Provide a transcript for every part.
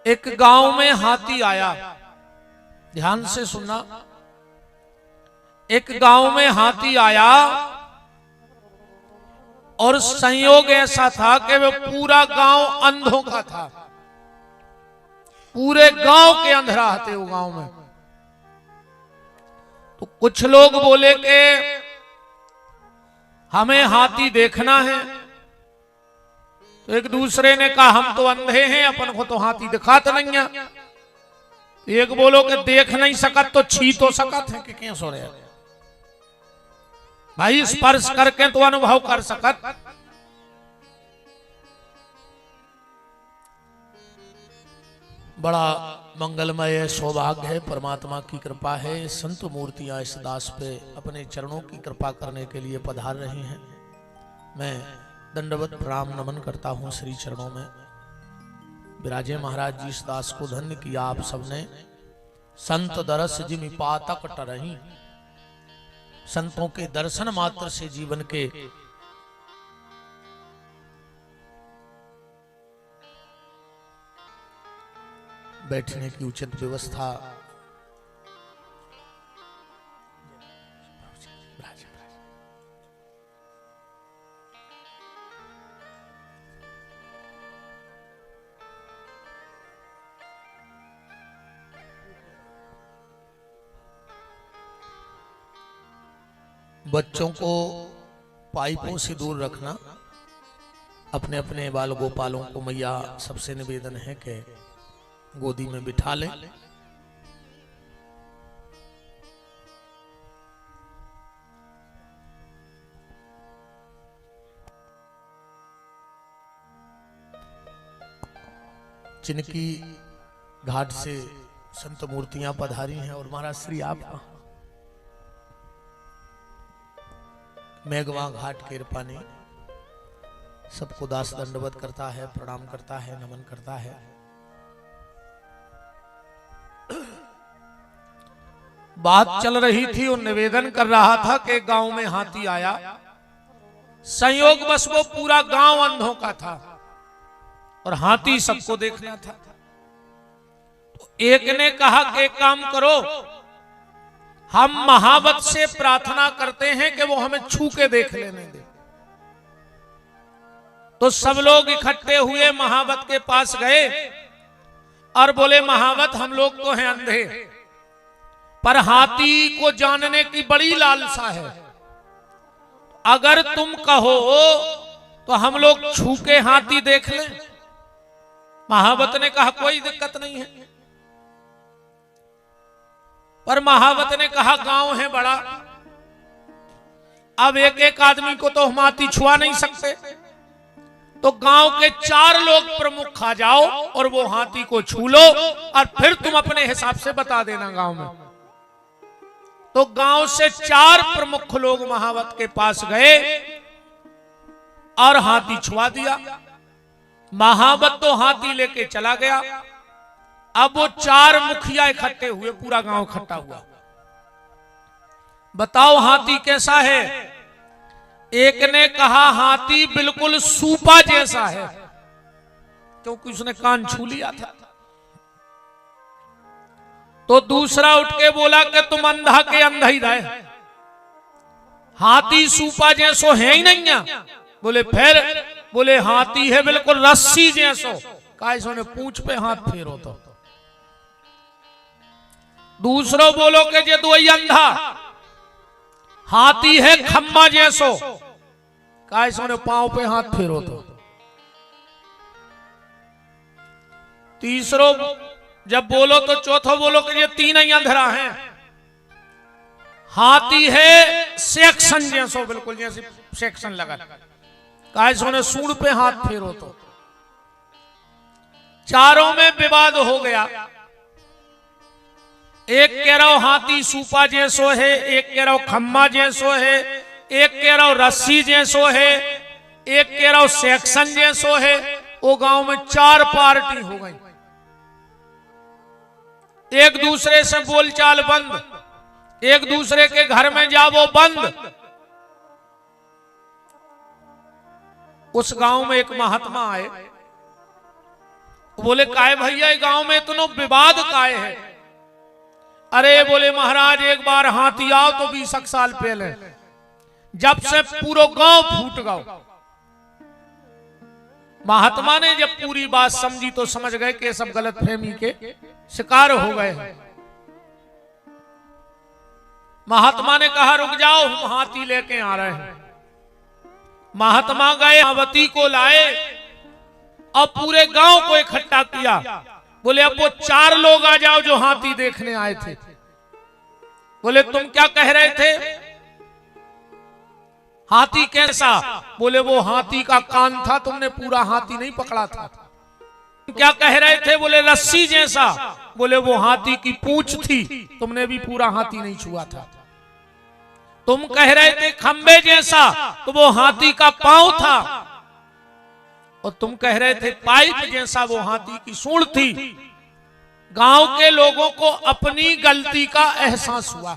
एक गांव में हाथी आया। ध्यान से सुनना। एक गांव में हाथी आया और संयोग ऐसा था कि वह पूरा गांव अंधों का था। पूरे गांव के अंधराते वो गांव में। तो कुछ लोग बोले कि हमें हाथी देखना है। तो एक दूसरे ने कहा हम तो अंधे हैं, अपन को तो हाथी दिखाता नहीं है। एक बोलो कि देख नहीं सकत तो छी तो सकत है कि क्या सो रहे भाई, स्पर्श करके तो अनुभव कर सकत। बड़ा मंगलमय सौभाग्य है, परमात्मा की कृपा है। संत मूर्तियां इस दास पे अपने चरणों की कृपा करने के लिए पधार रही हैं। मैं दंडवत प्रणाम नमन करता हूं श्री चरणों में। विराजे महाराज जी इस दास को धन्य किया आप सबने। संत दरस जिमि पातक टरही, संतों के दर्शन मात्र से जीवन के बैठने की उचित व्यवस्था बच्चों को पाइपों से दूर रखना। अपने अपने बाल गोपालों को मैया सबसे निवेदन है कि गोदी में बिठा लें। चिनकी घाट से संत मूर्तियां पधारी हैं और महाराज श्री आप मेघवा घाट के पानी सबको दास दंडवत करता है, प्रणाम करता है, नमन करता है। बात चल रही थी और निवेदन कर रहा था कि गांव में हाथी आया। संयोग बस वो पूरा गांव अंधों का था और हाथी सबको देखना था। तो एक ने कहा कि एक काम करो, हम महावत से प्रार्थना करते हैं कि वो हमें छू के देख लेने दे। तो सब लोग इकट्ठे हुए महावत के पास गए और बोले महावत हम लोग तो हैं अंधे, पर हाथी को जानने की बड़ी लालसा है। अगर तुम कहो तो हम लोग छू के हाथी देख लें। महावत ने कहा कोई दिक्कत नहीं है। पर महावत ने कहा गांव है बड़ा, अब एक एक आदमी को तो हम हाथी छुआ नहीं सकते। तो गांव के 4 लोग प्रमुख खा जाओ और वो हाथी को छू लो और फिर तुम अपने हिसाब से बता देना गांव में। तो गांव से 4 प्रमुख लोग महावत के पास गए और हाथी छुआ दिया। महावत तो हाथी लेके चला गया। अब वो 4 मुखिया इकट्ठे हुए, पूरा गांव इकट्ठा हुआ। बताओ हाथी कैसा है? एक ने कहा हाथी बिल्कुल सूपा जैसा है, क्योंकि उसने कान छू लिया था। तो दूसरा उठ के बोला कि तुम अंधा के अंधा ही रहे, हाथी सूपा जैसो है ही नहीं है। बोले फिर? बोले हाथी है बिल्कुल रस्सी जैसो। कायसो ने पूंछ पे हाथ फेरो। तो दूसरो बोलो कि जे दो अंधा, हाथी है खम्मा जैसो। कायसो ने पांव पे हाथ फेरो। तो तीसरो जब बोलो तो चौथो बोलो कि ये 3 ही अंधरा हैं। हाथी है सेक्शन जैसो, बिल्कुल जैसे सेक्शन लगा। कायसो ने सूंड पे हाथ फेरो। तो चारों में विवाद हो गया। एक कह रहा हाथी सूपा जैसो है, एक कह रहा खम्मा जैसो है, एक कह रहा रस्सी जैसो है, एक कह रहा सेक्शन जैसो है। वो गांव में 4 पार्टी हो गई। एक दूसरे से बोलचाल बंद, एक दूसरे के घर में जाओ बंद। उस गांव में एक महात्मा आए बोले काहे भैया गांव में इतना विवाद काहे है? अरे बोले महाराज एक बार हाथी आओ तो 20 साल पहले जब से पूरा गांव फूट गया। महात्मा ने जब पूरी बात समझी तो समझ गए कि सब गलत फहमी के शिकार हो गए हैं। महात्मा ने कहा रुक जाओ, हम हाथी लेके आ रहे हैं। महात्मा गए, मायावती को लाए और पूरे गांव को इकट्ठा किया। बोले अब वो 4 लोग आ जाओ जो हाथी देखने आए थे। बोले तुम क्या कह रहे थे? हाथी कैसा? बोले वो हाथी का कान था, तुमने पूरा हाथी नहीं पकड़ा था। क्या कह रहे थे? बोले रस्सी जैसा। बोले वो हाथी की पूंछ थी, तुमने भी पूरा हाथी नहीं छुआ था। तुम कह रहे थे खंबे जैसा, तो वो हाथी का पांव था। और तुम कह रहे थे पाइप जैसा, वो हाथी की सूंड थी। गांव के लोगों को अपनी गलती का एहसास हुआ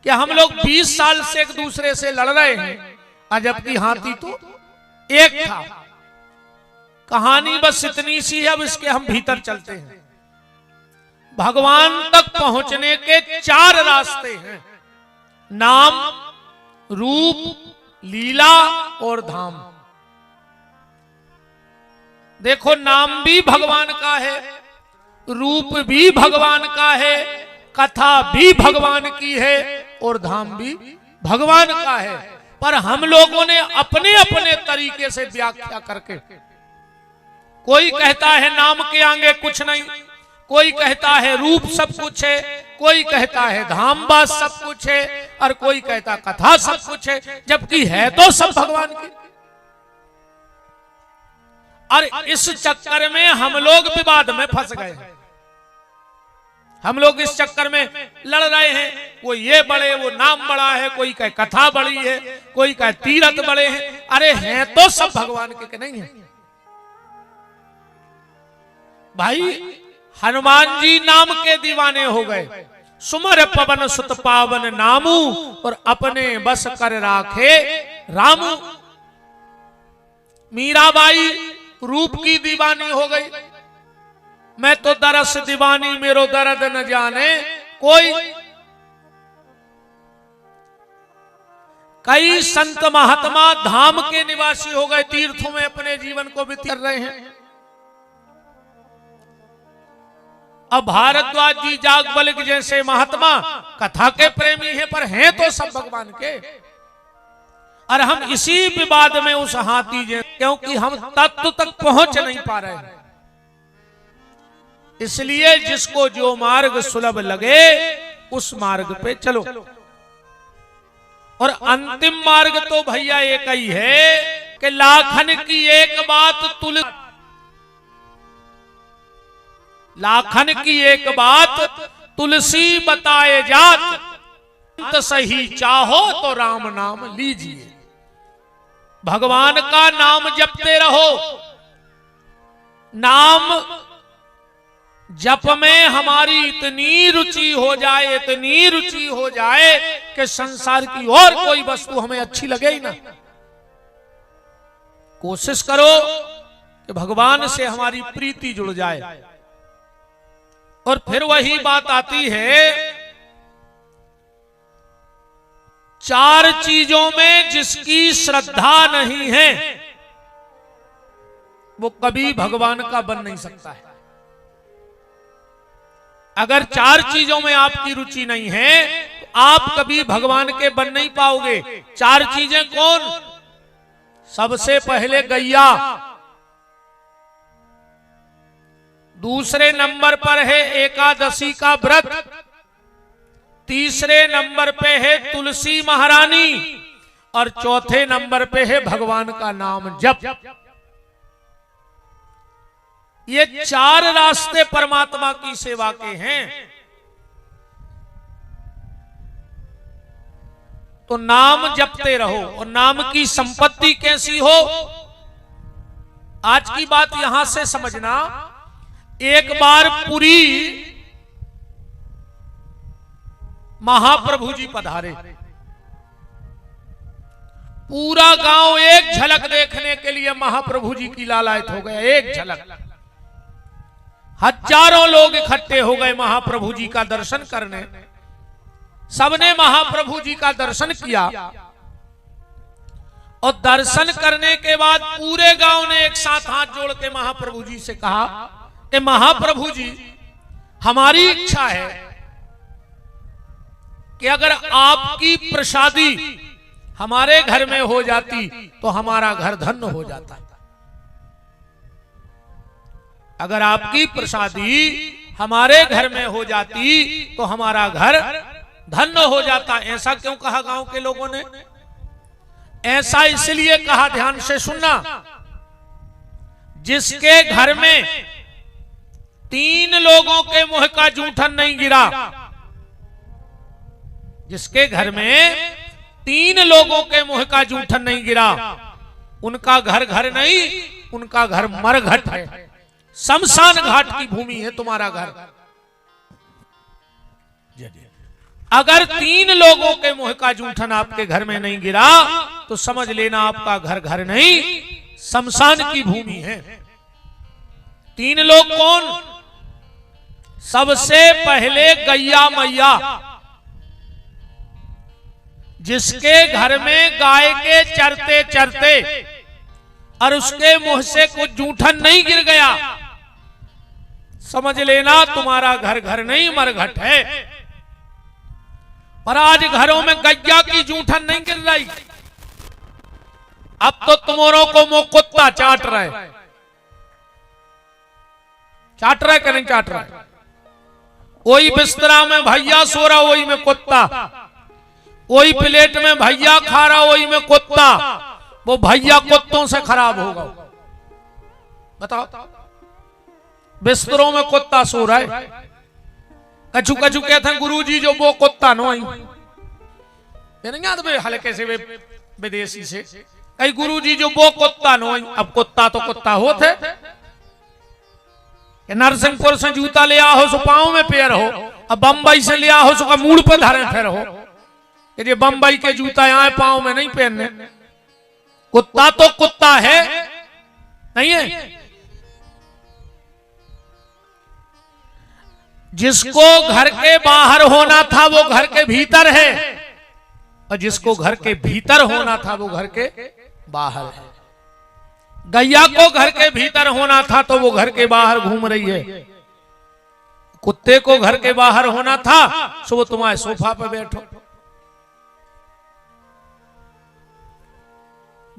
कि हम लोग 20 साल से एक दूसरे से लड़ रहे हैं, जबकि हाथी तो एक था। कहानी बस इतनी सी है, अब इसके हम भीतर चलते हैं। भगवान तक पहुंचने के 4 रास्ते हैं, नाम, रूप, लीला और धाम। देखो नाम भी भगवान का है, रूप भी भगवान का है, कथा भी भगवान की है और धाम भी भगवान का है। पर हम लोगों ने अपने अपने तरीके से व्याख्या करके, कोई कहता है नाम के आगे कुछ नहीं, कोई कहता है रूप सब कुछ है, कोई कहता है धाम बात सब कुछ है, और कोई कहता कथा सब कुछ है, जबकि है तो सब भगवान की। और इस चक्कर में हम लोग विवाद में फंस गए। हम लोग इस चक्कर में लड़ रहे हैं, वो ये बड़े, वो नाम बड़ा है, कोई कहे कथा बड़ी है, कोई कहे तीरथ बड़े हैं। अरे हैं तो सब भगवान के नहीं है भाई। हनुमान जी नाम के दीवाने हो गए, सुमर पवन सुत पावन नामू, और अपने बस कर राखे रामू। मीराबाई रूप की दीवानी हो गई, मैं तो दरस दीवानी मेरो दर्द न जाने कोई। कई संत महात्मा धाम के निवासी हो गए, तीर्थों में अपने जीवन को व्यतीत कर रहे हैं। अब भारद्वाज जी, जागबलिक जैसे महात्मा कथा के प्रेमी हैं, पर हैं तो सब भगवान के। और हम इसी विवाद में उस हाथी जैसे, क्योंकि हम तत्व तक पहुंच नहीं पा रहे हैं। इसलिए जिसको जो मार्ग सुलभ लगे उस मार्ग पे चलो। और अंतिम मार्ग तो भैया एक ही है कि लाखन की एक बात लाखन की एक बात तुलसी बताए जात, अंत सही चाहो तो राम नाम लीजिए। भगवान का नाम जपते रहो। नाम जप में हमारी इतनी रुचि हो जाए, इतनी रुचि हो जाए कि संसार की और कोई वस्तु हमें अच्छी लगे ही ना। कोशिश करो कि भगवान से हमारी प्रीति जुड़ जाए। और फिर वही बात आती है, 4 चीजों में जिसकी श्रद्धा नहीं है वो कभी भगवान का बन नहीं सकता है। अगर 4 चीजों में आपकी रुचि नहीं है तो आप कभी भगवान के बन नहीं पाओगे। 4 चीजें कौन? सबसे पहले गैया, दूसरे नंबर पर है एकादशी का व्रत, तीसरे नंबर पे है तुलसी महारानी, और चौथे नंबर पे है भगवान का नाम जप। ये 4 रास्ते परमात्मा की सेवा के हैं। तो नाम जपते रहो। और नाम की संपत्ति कैसी हो, आज की बात यहां से समझना। एक बार पुरी महाप्रभु जी पधारे, पूरा गांव एक झलक देखने के लिए महाप्रभु जी की लालायत हो गया। एक झलक, हजारों लोग इकट्ठे हो गए महाप्रभु जी का दर्शन करने। सबने महाप्रभु जी का दर्शन किया और दर्शन करने के बाद पूरे गांव ने एक साथ हाथ जोड़ के महाप्रभु जी से कहा कि महाप्रभु जी, हमारी इच्छा है कि अगर आपकी प्रसादी हमारे घर में हो जाती तो हमारा घर धन्य हो जाता। अगर आपकी प्रसादी हमारे घर में हो जाती तो हमारा घर धन्य हो जाता। ऐसा क्यों कहा गांव के लोगों ने? ऐसा इसलिए कहा, ध्यान से सुनना, जिसके घर में 3 लोगों के मुंह का जूठन नहीं गिरा, जिसके घर में 3 लोगों के मुंह का जूठन नहीं गिरा, उनका घर घर नहीं, उनका घर मरघट है, शमशान घाट की भूमि है तुम्हारा घर। अगर 3 लोगों के मुंह का जूठन आपके घर में नहीं गिरा तो समझ लेना आपका घर घर नहीं, शमशान की भूमि है। 3 लोग कौन? सबसे पहले गैया मैया, जिसके घर में गाय के चरते चरते और उसके मुंह से कुछ जूठन नहीं गिर गया, समझ लेना तुम्हारा घर घर नहीं, मरघट है। पर आज घरों में गैया की जूठन नहीं गिर रही। अब तो तुम्हारों को मुंह कुत्ता चाट रहा है। चाट रहा है कि नहीं चाट रहा है? वही बिस्तरा में भैया सो रहा, वही में कुत्ता, वही प्लेट में भैया खा रहा, वही में कुत्ता। वो भैया कुत्तों से खराब होगा। बताओ, बिस्तरों में कुत्ता सो रहा है। कछु कछु कहते हैं गुरुजी जो वो कुत्ता नो आई, नहीं याद में हल्के से विदेशी से कई गुरुजी जो वो कुत्ता नो आई। अब कुत्ता तो कुत्ता होते, नरसिंहपुर से जूता ले आओ सो पांव में पैर हो, अब बंबई से ले आओ सो का मूड पर धरे फिर हो। ये बंबई के जूता यहाँ पांव में नहीं पहनने। कुत्ता तो कुत्ता है, नहीं है? जिसको घर के बाहर होना था वो घर के भीतर है, और जिसको घर के भीतर होना था वो घर के बाहर है। गैया को घर के भीतर होना था तो वो घर के बाहर घूम रही है। कुत्ते को घर के बाहर होना था सो वो तुम्हारे सोफा पर बैठो।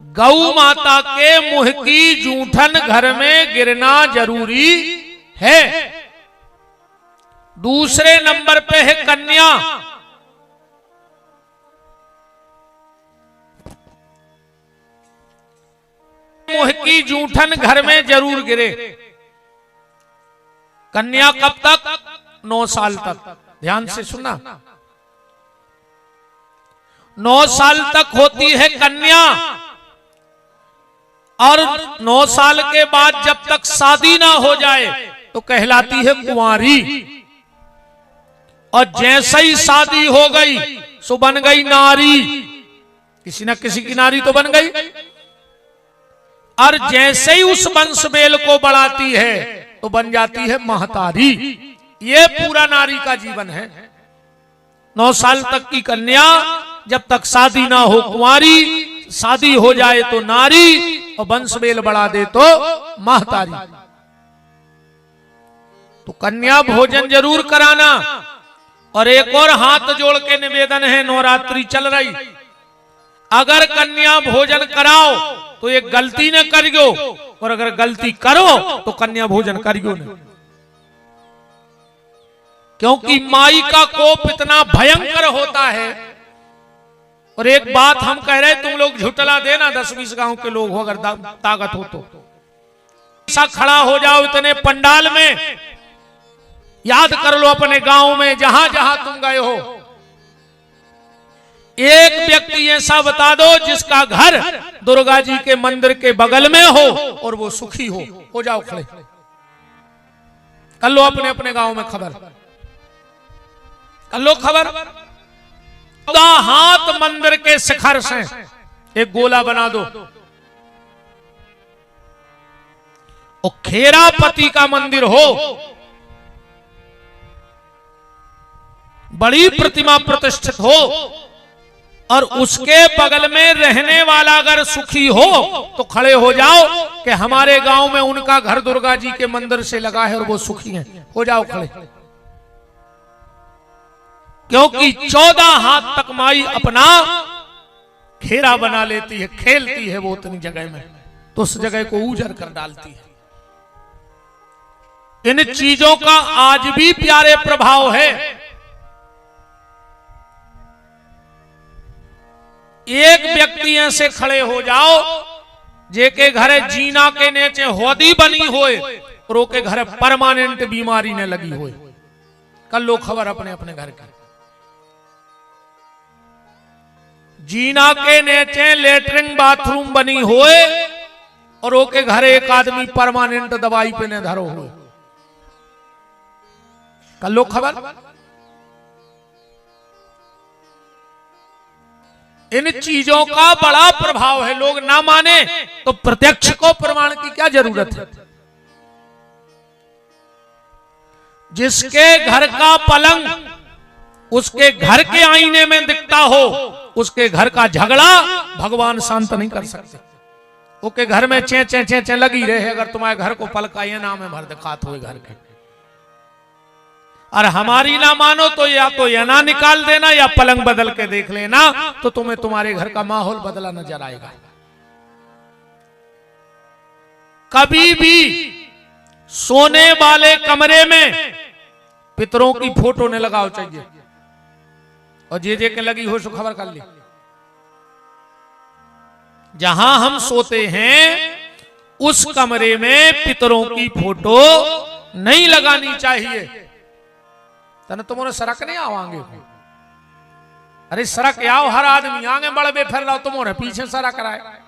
गौ माता के मुंह की जूठन घर में गिरना जरूरी है। दूसरे नंबर पे है कन्या। मुंह की जूठन घर में जरूर गिरे। कन्या कब तक? 9 साल तक। ध्यान से सुनना, 9 साल तक होती है कन्या, और 9 साल के बाद जब तक शादी ना हो जाए तो कहलाती है कुंवारी। और जैसे ही शादी हो गई सो बन गई नारी, किसी न किसी की नारी तो बन गई। और जैसे ही उस वंश बेल को बढ़ाती है तो बन जाती है महतारी। ये पूरा नारी का जीवन है। 9 साल तक की कन्या, जब तक शादी ना हो कुंवारी, शादी हो जाए तो नारी, और वंश बेल बढ़ा दे तो महतारी। तो कन्या भोजन जरूर कराना। और एक और हाथ जोड़ के निवेदन है, नवरात्रि चल रही, अगर कन्या भोजन कराओ तो एक गलती न करियो, और अगर गलती करो तो कन्या भोजन करियो नहीं। क्योंकि माई का कोप इतना भयंकर होता है। और एक बात हम कह रहे, तुम लोग झुटला देना, 10-20 गांव के लोग हो अगर ताकत हो तो ऐसा खड़ा हो जाओ इतने पंडाल में। याद कर लो अपने गांव में जहां जहां तुम गए हो, एक व्यक्ति ऐसा बता दो जिसका घर दुर्गा जी के मंदिर के बगल में हो और वो सुखी हो जाओ खड़े। कर लो अपने अपने गांव में खबर, कर लो खबर। हाथ मंदिर के शिखर से एक गोला बना दो। और खेरापति का मंदिर हो बड़ी प्रतिमा प्रतिष्ठित हो और उसके बगल में रहने वाला अगर सुखी हो तो खड़े हो जाओ कि हमारे गांव में उनका घर दुर्गा जी के मंदिर से लगा है और वो सुखी हैं, हो जाओ खड़े। क्योंकि 14 हाथ तक माई अपना घेरा बना लेती है, खेलती है वो उतनी जगह में, तो उस जगह को उजड़ कर डालती है। इन चीजों का आज भी प्यारे प्रभाव है। एक व्यक्ति ऐसे खड़े हो जाओ जेके घरे जीना के नीचे होदी बनी होए और ओके घरे परमानेंट बीमारी ने लगी होए, कल लो खबर अपने अपने घर की। जीना के नीचे लेटरिन बाथरूम बनी होए और ओके घरे एक आदमी परमानेंट दवाई पे ने धरो हुए, कल लो खबर। इन चीजों का बड़ा प्रभाव है, लोग ना माने तो प्रत्यक्ष को प्रमाण की क्या जरूरत है। जिसके घर का पलंग उसके घर के आईने में दिखता हो, उसके घर का झगड़ा भगवान शांत नहीं कर सकते। उसके घर में चे चे चे चे लगी रहे, अगर तुम्हारे घर को पलका ये नाम है भर दिखात हुए घर के, और हमारी ना मानो तो या तो ये ना निकाल देना या पलंग बदल के देख लेना, तो तुम्हें तुम्हारे घर का माहौल बदला नजर आएगा। कभी भी सोने वाले कमरे में पितरों की फोटो ने लगाओ चाहिए, और जे के लगी हो सो खबर कर ली। जहां हम सोते हैं उस कमरे में पितरों की फोटो नहीं लगानी चाहिए। तने तुम्हारे सड़क नहीं आवांगे, अरे सड़क आओ, हर आदमी आगे बड़े बेफिर रहो, तुम्हारे पीछे सड़क रहा है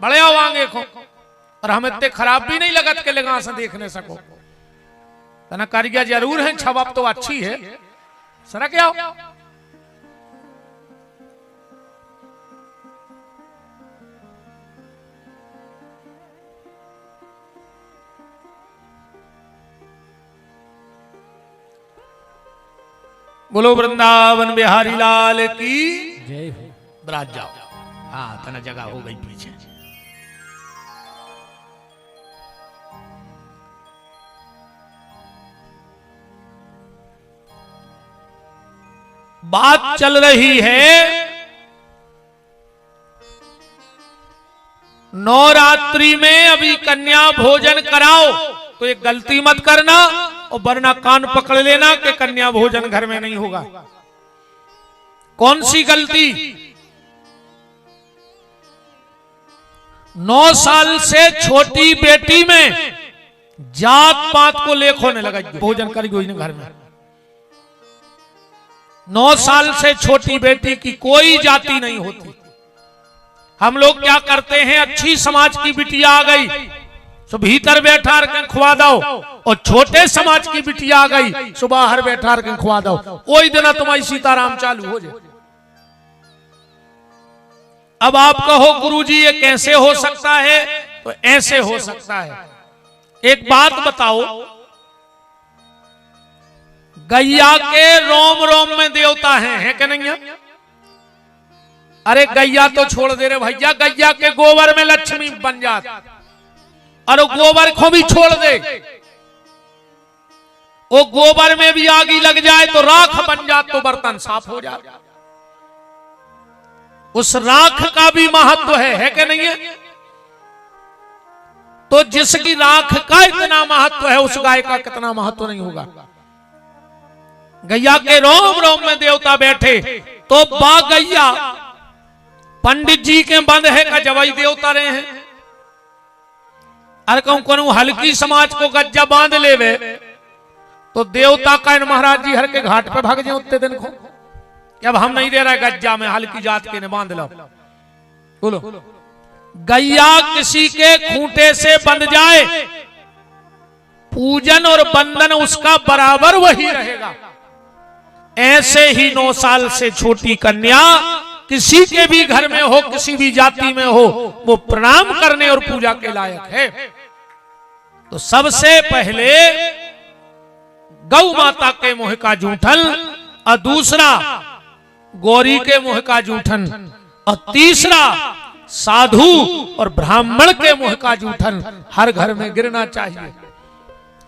बड़े आओ आगे को, और हम इतने खराब भी नहीं लगत के लगा से देखने सको। तना कारिया जरूर है, छवब तो अच्छी है, सड़क आओ। बोलो वृंदावन बिहारी लाल की जय हो। बरात जाओ, हाँ तना जगह हो गई पीछे। बात चल रही है नवरात्रि में अभी कन्या भोजन कराओ, तो एक गलती मत करना और वरना कान पकड़ लेना कि कन्या भोजन घर में नहीं होगा। कौन सी गलती? 9 साल से छोटी बेटी में जात पात को लेख होने लगा, भोजन करेगी घर में। 9 साल से छोटी बेटी की कोई जाति नहीं होती। हम लोग क्या करते हैं, अच्छी समाज की बिटिया आ गई तो भीतर बैठा के खुआ दो, और छोटे समाज की बिटिया आ गई सो बाहर बैठा के खुआ दो, वही दिन तुम्हारी सीताराम चालू हो जाए। अब आप कहो गुरुजी ये कैसे हो सकता है, तो ऐसे हो सकता है। एक बात बताओ, गैया के रोम रोम में देवता है कि नहीं है? अरे गैया तो छोड़ दे रे भैया, गैया के गोबर में लक्ष्मी बन जाती, और गोबर को भी छोड़ दे, वो गोबर में भी आगी लग जाए तो राख बन जाए, तो बर्तन साफ हो जाए। उस राख का भी महत्व है कि नहीं है? तो जिसकी राख का इतना महत्व है, उस गाय का कितना महत्व नहीं होगा। गैया के रोम रोम में देवता बैठे, तो बा गैया पंडित जी के बंद है का जवाई देवता रहे हैं। अरे कहूं हल्की समाज को गज्जा बांध लेवे तो देवता का महाराज जी हर के घाट पे भाग जाए उतने दिन को, अब हम नहीं दे रहे गज्जा में, हल्की जात के ने बांध लो। बोलो, गैया किसी के खूंटे से बंध जाए, पूजन और बंधन उसका बराबर वही रहेगा। ऐसे ही 9 साल से छोटी कन्या किसी के भी घर में हो, किसी भी जाति में हो, वो प्रणाम करने और पूजा के लायक है। तो सबसे पहले गौ माता के मुंह का जूठन, और दूसरा गौरी के मुंह का जूठन, और तीसरा साधु और ब्राह्मण के मुंह का जूठन हर घर में गिरना चाहिए।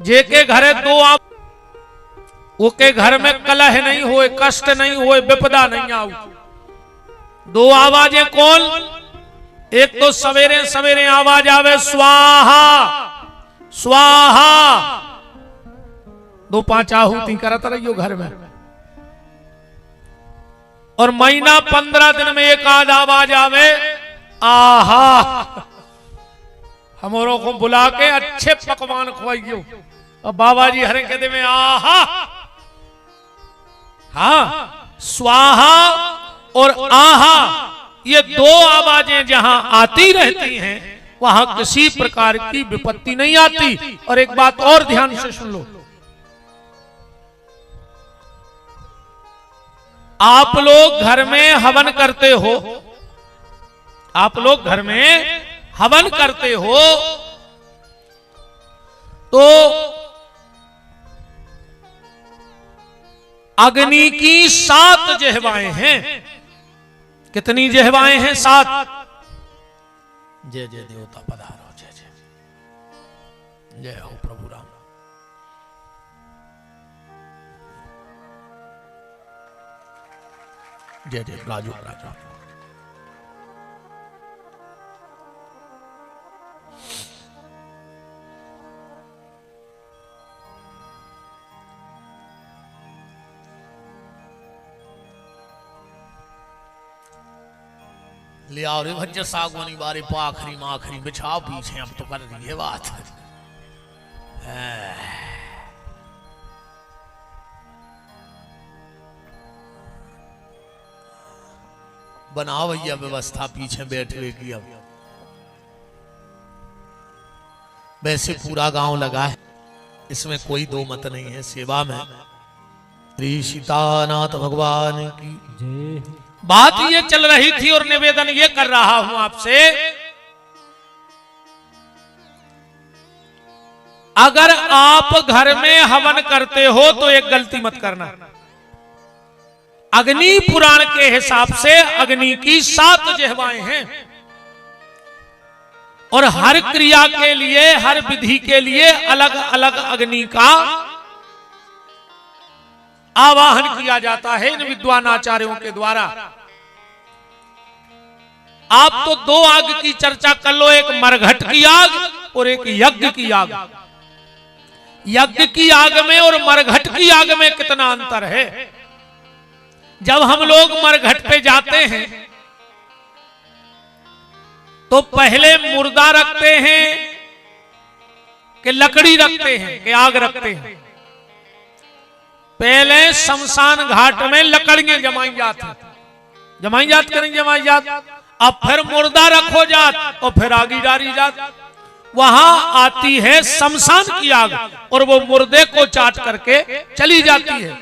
जे के घरे दो आप वो के घर में कलह नहीं होए, कष्ट नहीं होए, विपदा नहीं आऊ। दो आवाजें कौन? एक तो सवेरे सवेरे आवाज आवे स्वाहा स्वाहा, 2-5 आहुति करत रहियो घर में। और महीना 15 दिन में एक आध आवाज आवे आहा, हमोरों को बुला के अच्छे पकवान खवाइयो। और बाबा जी हरे कहते में आहा। हाँ, स्वाहा और आहा ये दो आवाजें जहां आती रहती हैं वहां किसी प्रकार की विपत्ति नहीं आती। और एक बात और ध्यान से सुन लो, आप लोग घर में हवन करते हो, आप लोग घर में हवन करते हो तो अग्नि की 7 जिह्वाएं हैं। कितनी जिह्वाएं हैं? 7। जय जय देवता पधारो, जय जय जय हो प्रभु राम। जय जय राजू राजा। ले आओ रे भज्ज सागवानी बारे पाखरी माखरी बिछाओ पीछे, अब तो कर रही है बात। बनाओ भैया व्यवस्था पीछे बैठने की। अब वैसे पूरा गांव लगा है, इसमें कोई दो मत नहीं है। सेवा में श्री सीतानाथ भगवान की जय। बात ये चल रही थी और निवेदन ये कर रहा हूं आपसे, अगर आप घर में हवन करते हो तो एक गलती मत करना। अग्नि पुराण के हिसाब से अग्नि की 7 जिह्वाएं हैं और हर क्रिया के लिए, हर विधि के लिए अलग अलग अग्नि का आवाहन किया जाता है इन विद्वान आचार्यों के द्वारा। आप तो 2 आग की चर्चा कर लो, एक मरघट की आग और एक यज्ञ की आग। यज्ञ की आग में और मरघट की आग में कितना अंतर है। जब हम लोग मरघट पे जाते हैं तो पहले मुर्दा रखते हैं कि लकड़ी रखते हैं कि आग रखते हैं। पहले शमशान घाट में लकड़ियां जमाई जाती, जमाई जात करेंगे, जमाई जात। अब फिर मुर्दा रखो जात और फिर आगी डाली जात। वहां आती है शमशान की आग और वो मुर्दे को चाट करके चली जाती है।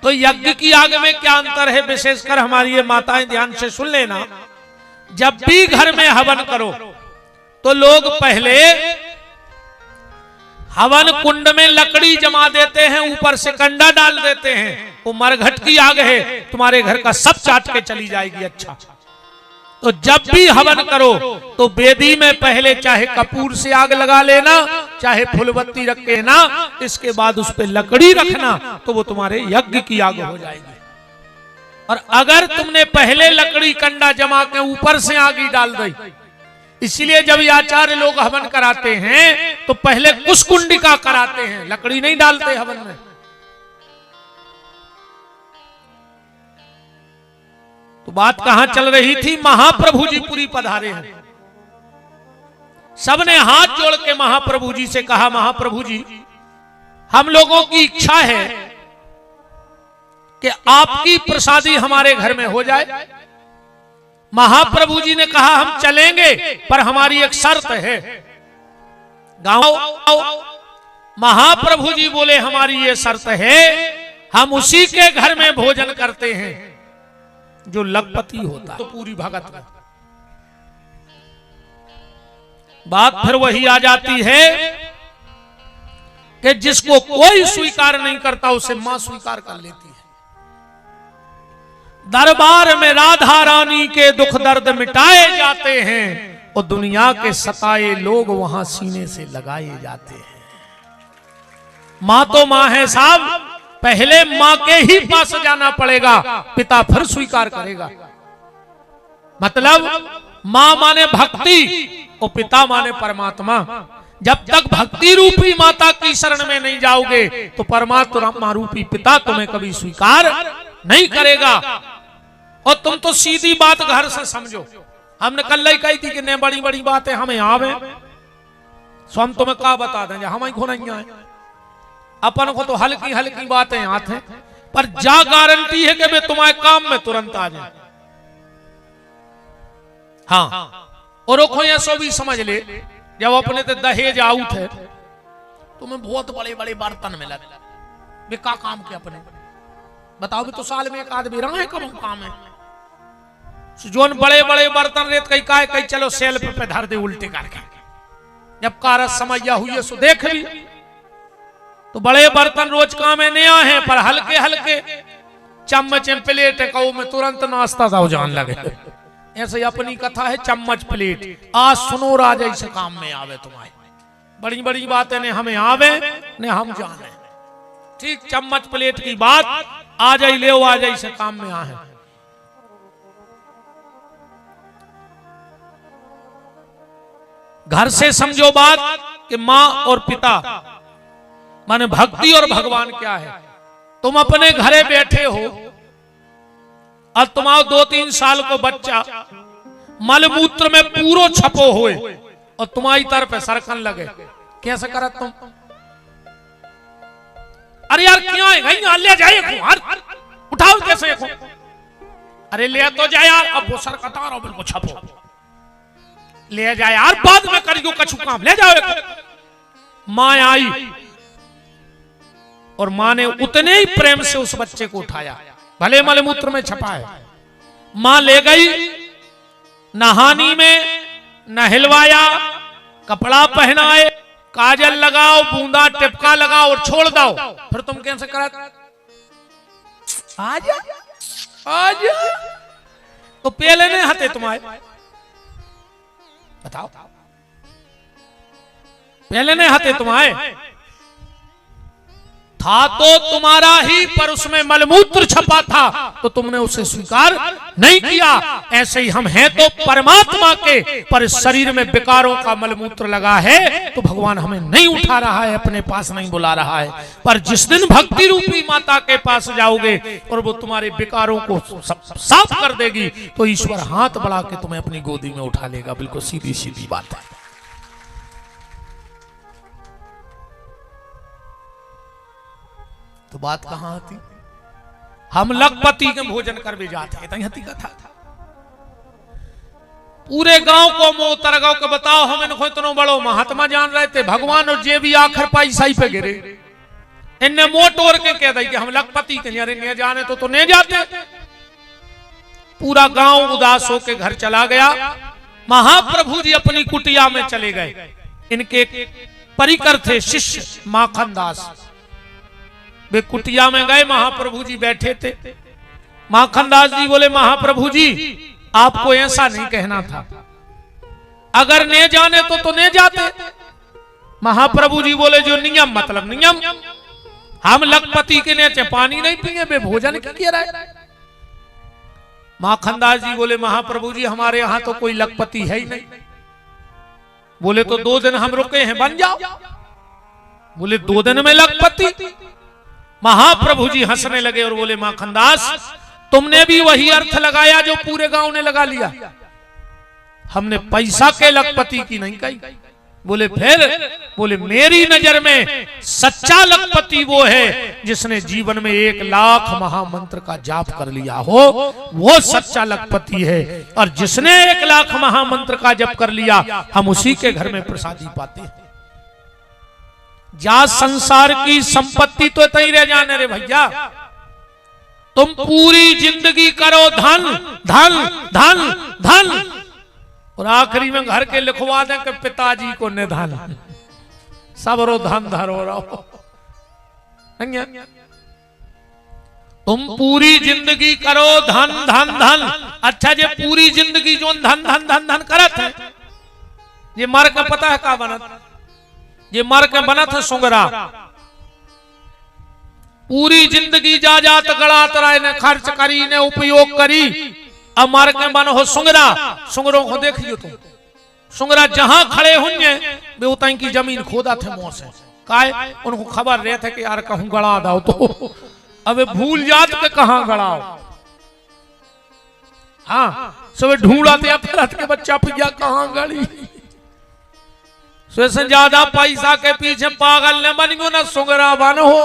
तो यज्ञ की आग में क्या अंतर है? विशेषकर हमारी ये माताएं ध्यान से सुन लेना, जब भी घर में हवन करो तो लोग पहले हवन कुंड में लकड़ी जमा देते हैं, ऊपर से कंडा डाल देते हैं। वो मरघट की आग है, तुम्हारे घर का सब चाट के चली जाएगी। अच्छा, तो जब भी हवन करो तो वेदी में पहले चाहे कपूर से आग लगा लेना, चाहे फुलबत्ती रख के ना, इसके बाद उस पे लकड़ी रखना, तो वो तुम्हारे यज्ञ की आग हो जाएगी। और अगर तुमने पहले लकड़ी कंडा जमा के ऊपर से आग डाल दी, इसीलिए जब ये आचार्य लोग हवन कराते हैं तो पहले कुशकुंडिका कराते हैं, लकड़ी नहीं डालते हवन में। तो बात कहां चल रही थी? महाप्रभु जी पुरी पधारे हैं। सबने हाथ जोड़ के महाप्रभु जी से कहा, महाप्रभु जी हम लोगों की इच्छा है कि आपकी प्रसादी हमारे घर में हो जाए। महाप्रभु जी ने कहा हम चलेंगे, पर हमारी एक शर्त है। गांव महाप्रभु जी बोले हमारी ये शर्त है, हम उसी के घर में भोजन करते हैं जो लखपति होता है। तो पूरी भगत में बात फिर वही आ जाती है, कि जिसको कोई स्वीकार नहीं करता उसे मां स्वीकार कर लेती है। दरबार में राधा रानी के दुख दर्द मिटाए जाते हैं और दुनिया के सताए लोग वहां सीने से लगाए जाते हैं। मां तो मां है साहब, पहले मां के ही पास जाना पड़ेगा, पिता फिर स्वीकार करेगा। मतलब मां माने भक्ति और पिता माने परमात्मा। जब तक भक्ति रूपी माता की शरण में नहीं जाओगे तो परमात्मा रूपी पिता तुम्हें कभी स्वीकार नहीं करेगा। और तुम तो सीधी बात घर से समझो। हमने कल ही कही थी कि ने बड़ी बड़ी बातें हमें आवे, सो हम तुम्हें क्या बता देंगे, हम को नहीं आए। अपन को तो हल्की हल्की बातें आते हैं, पर जा गारंटी है कि मैं तुम्हारे काम में तुरंत आ जाए। हाँ, और वो खोया सो भी समझ ले, जब अपने ते दहेज आउट है तुम्हें बहुत बड़े बड़े बर्तन मिला, वे का काम के अपने बताओ भी तो साल में एक आदमी रहा है कम काम है। जोन बड़े बड़े बर्तन रेत कई का कई चलो सेल्फ पे धर दे उल्टे करके, जब कारत समैया हुई सो देख ली। तो बड़े बर्तन रोज काम में नया है, पर हल्के हल्के चम्मच प्लेट कौ में तुरंत नाश्ता जाओ जान लगे। ऐसे अपनी कथा है चम्मच प्लेट। आज सुनो राजा इस काम में आवे तुम्हारे, बड़ी बड़ी बातें ने हमें आवे ने हम जाने। ठीक चम्मच प्लेट की बात आ जाई ले आ जाई से काम में आहे। घर से समझो बात कि मां और पिता माने भक्ति और भगवान क्या है। तुम अपने घरे बैठे हो और तुम्हारा 2-3 साल को बच्चा मलमूत्र में पूरो छपो हुए और तुम्हारी तरफ सरकन लगे, कैसे करत तुम? अरे यार क्यों है ले जाए उठाओ कैसे? अरे ले तो जाए यार, अब वो सरकता रहो बिल्कुल छपो ले जाए यार, बाद में करियो कछु काम, ले जाओ। मां आई और मां ने उतने ही प्रेम से उस बच्चे को उठाया, भले मलमूत्र में छपा है। मां ले गई, नहानी में नहलवाया, कपड़ा पहनाए, काजल लगाओ, बूंदा टिपका लगाओ और छोड़ दो। फिर तुम कैसे करा? आजा आजा तो पहले नहीं हते तुम्हारे, बताओ पहले नहीं हते तुम्हारे था तो तुम्हारा ही, पर उसमें मलमूत्र छपा था तो तुमने उसे स्वीकार नहीं किया। ऐसे ही हम हैं तो परमात्मा के, पर इस शरीर में विकारों का मलमूत्र लगा है तो भगवान हमें नहीं उठा रहा है, अपने पास नहीं बुला रहा है। पर जिस दिन भक्ति रूपी माता के पास जाओगे और वो तुम्हारे विकारों को साफ कर देगी तो ईश्वर हाथ बढ़ा के तुम्हें अपनी गोदी में उठा लेगा। बिल्कुल सीधी सीधी बात है। तो बात कहां आती? हम लखपति के भोजन कर भी जाते हैं, हती कथा था। पूरे गांव को मोह तरगाव के बताओ, हम इनको इतना बड़ो महात्मा जान रहे थे। भगवान और जे भी आखिर पैसा ही पे गिरे, इनने मोह तोड़ के कह दी कि हम लखपति के नहीं जाने तो नहीं जाते। पूरा गांव उदास होकर घर चला गया। महाप्रभु जी अपनी कुटिया में चले गए। इनके परिकर थे शिष्य माखन दास, वे कुटिया में गए। महाप्रभु जी बैठे थे। माखन दास जी बोले, महाप्रभु जी आपको ऐसा नहीं कहना था, अगर नहीं जाने तो नहीं जाते। महाप्रभु जी बोले, जो नियम मतलब नियम, हम लखपति के नीचे पानी नहीं पिए, वे भोजन किए रहे। माखन दास जी बोले, महाप्रभु जी हमारे यहां तो कोई लखपति है ही नहीं। बोले तो 2 दिन हम रुके हैं, बन जाओ। बोले 2 दिन में लखपति? महाप्रभु जी हंसने लगे और बोले, माखन दास तुमने भी वही अर्थ लगाया जो पूरे गांव ने लगा लिया। हमने पैसा के लखपति की नहीं कही। बोले फिर? बोले मेरी नजर में सच्चा लखपति वो है जिसने जीवन में 1 लाख महामंत्र का जाप कर लिया हो, वो सच्चा लखपति है। और जिसने 1 लाख महामंत्र का जप कर लिया, हम उसी के घर में प्रसादी पाते हैं। जा संसार की संपत्ति तो तई रह जाने रे भैया, तुम पूरी जिंदगी करो धन धन धन धन और आखिरी में घर के लिखवा दें कि पिताजी को निधन। सबरो धन धरो रहो। तुम पूरी जिंदगी करो धन धन धन। अच्छा जे पूरी जिंदगी जो धन धन धन धन करत है, ये मर के पता है का बनत? ये मर के बनत है सुंगरा। पूरी जिंदगी जाजात गड़ात रहे ने खर्च करी ने उपयोग करी, अब मर के बन हो सुंगरा। सुंगरों को देखियो तुम, सुंगरा जहां खड़े होंगे वे उतई की जमीन खोदा थे मुंह से। काय उनको खबर रहे थे कि यार कहूं गड़ा दाओ तो अब भूल जात के कहां गड़ाओ। हाँ सब ढूंढाते अपराध के बच्चा पिया कहां गड़ी। से ज्यादा पैसा के पीछे पागल न बन गो ना सुंगरा बन हो,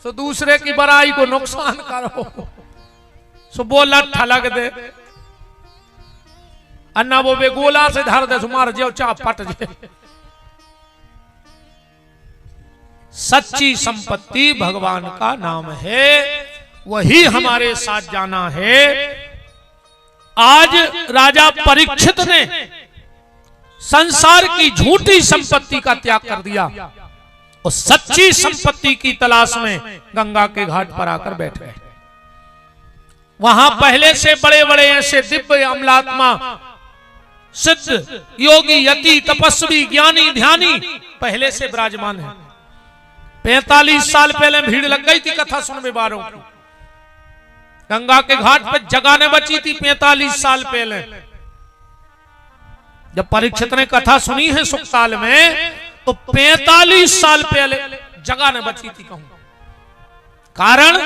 सो दूसरे की बड़ाई को नुकसान करो। सो बोला ठलक दे अन्ना वो बेगोला से धर दे मार जाओ चाप पट जाए। सच्ची संपत्ति भगवान का नाम है, वही हमारे साथ जाना है। आज राजा परीक्षित ने संसार की झूठी संपत्ति का त्याग कर दिया और सच्ची संपत्ति की तलाश में गंगा के घाट पर आकर बैठ गए। वहां पहले से बड़े बड़े ऐसे दिव्य अमलात्मा, सिद्ध, योगी, यति, तपस्वी, ज्ञानी, ध्यानी पहले से विराजमान है। 45 साल पहले भीड़ लग गई थी कथा सुनने वालों की। गंगा के घाट पर जगह न बची थी 45 साल पहले। जब परीक्षित ने कथा सुनी है सुखसाल में, तो 45 साल पहले जगह न बची थी। कहूं कारण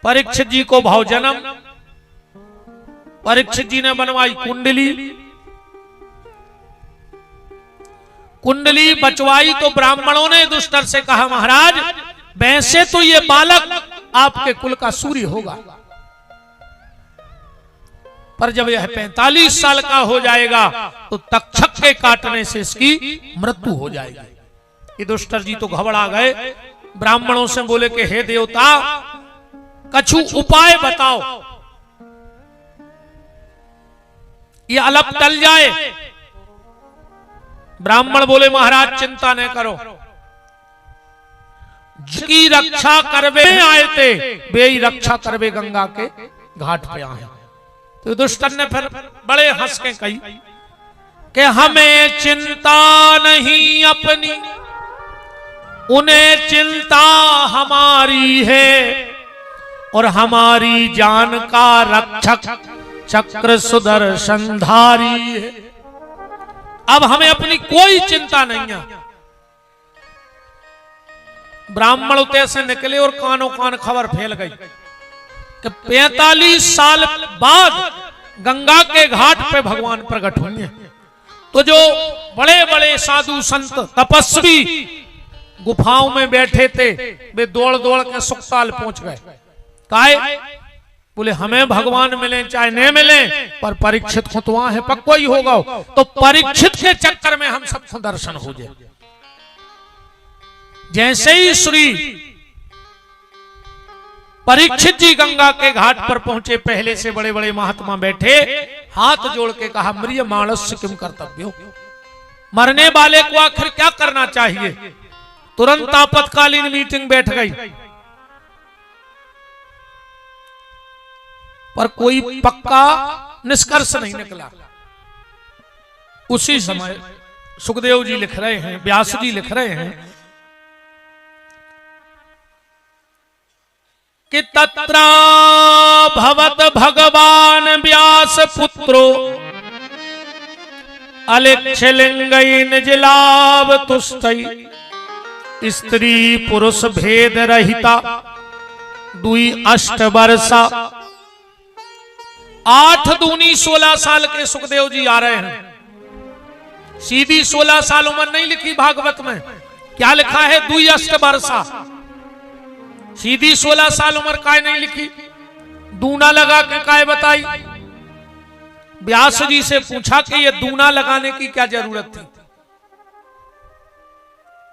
परीक्षित जी को भाव जन्म, परीक्षित जी ने बनवाई कुंडली। कुंडली बचवाई तो ब्राह्मणों ने दुष्टर से कहा महाराज वैसे तो ये बालक आपके कुल का सूर्य होगा, पर जब यह 45 साल का हो जाएगा तो तक्षक के काटने से इसकी मृत्यु हो जाएगी। ये दुष्टर जी तो घबरा गए, ब्राह्मणों से बोले कि हे देवता कछु उपाय बताओ ये अलप टल जाए। ब्राह्मण बोले महाराज चिंता न करो, जिसकी रक्षा करवे आए थे वे ही रक्षा करवे गंगा के घाट पे आए। तो दुष्टन ने फिर बड़े हंस के कही कि हमें चिंता नहीं अपनी, उन्हें चिंता हमारी है और हमारी जान का रक्षक चक्र सुदर्शनधारी है। अब हमें अपनी कोई चिंता नहीं है। ब्राह्मण उते से निकले और कानों कान खबर फैल गई कि 45 साल बाद गंगा के घाट पे भगवान प्रकट होंगे। तो जो बड़े बड़े साधु संत तपस्वी गुफाओं में बैठे थे वे दौड़ दौड़ के सुखसाल पहुंच गए। काहे बोले हमें भगवान मिले चाहे न मिले, पर परीक्षित को तो वहां है पक्को ही होगा। तो परीक्षित के चक्कर में हम सबको दर्शन हो जाए। जैसे ही श्री परीक्षित जी गंगा के घाट पर पहुंचे, पहले से बड़े बड़े महात्मा बैठे, हाथ जोड़ के कहा मरिय मानस किम कर्तव्यो, मरने वाले को आखिर क्या करना चाहिए। तुरंत आपातकालीन मीटिंग बैठ गई, पर कोई पक्का निष्कर्ष नहीं निकला। उसी समय सुखदेव जी लिख रहे हैं, व्यास जी लिख रहे हैं कि तत्रा भवत भगवान व्यास पुत्रो अलिक्षलिंगई निजलाभ तुष्टई, स्त्री पुरुष भेद रहिता दुई 8 वर्षा। 8 दूनी 16 साल के सुखदेव जी आ रहे हैं। सीधी 16 साल उम्र नहीं लिखी भागवत में, क्या लिखा है 2 8 वर्षा। सीधी 16 साल उम्र काय नहीं लिखी, दूना लगा के काय बताई। व्यास जी से पूछा कि ये दूना लगाने की क्या जरूरत थी।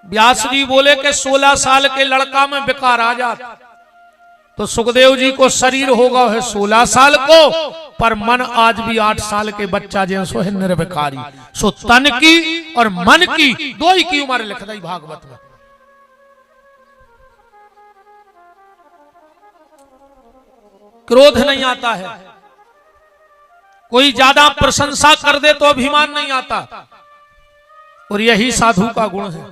व्यास जी बोले कि 16 साल के लड़का में बेकार आ जाता तो सुखदेव जी को शरीर होगा है 16 साल को, पर मन आज भी 8 साल के बच्चा जैसो है निर्विकारी। सो तन की और मन की दो ही की उम्र लिख दी भागवत में। क्रोध नहीं आता है, कोई ज्यादा प्रशंसा कर दे तो अभिमान नहीं आता, और यही साधु का गुण है।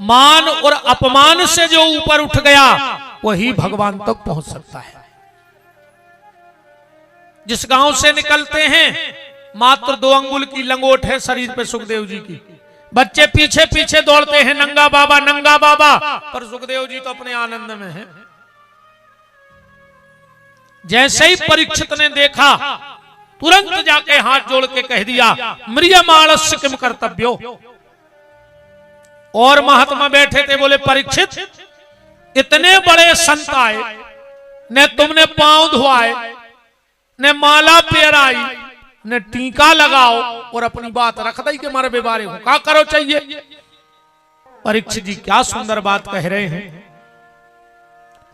मान और अपमान से जो ऊपर उठ गया वही भगवान तक पहुंच सकता है। जिस गांव से निकलते हैं मात्र 2 अंगुल की लंगोट है शरीर पे सुखदेव जी की, बच्चे पीछे पीछे दौड़ते हैं नंगा बाबा, पर सुखदेव जी तो अपने आनंद में हैं। जैसे ही परीक्षित ने देखा तुरंत जाके हाथ जोड़ के कह दिया म्रियमाणस्य किम कर्तव्यो। और महात्मा बैठे थे, बोले परीक्षित इतने बड़े संत आए, ने तुमने पांव धुआए, ने माला पहराई, ने टीका लगाओ और अपनी बात रख दी कि मारे बेबारे हो क्या करो चाहिए। परीक्षित जी क्या सुंदर बात कह रहे हैं।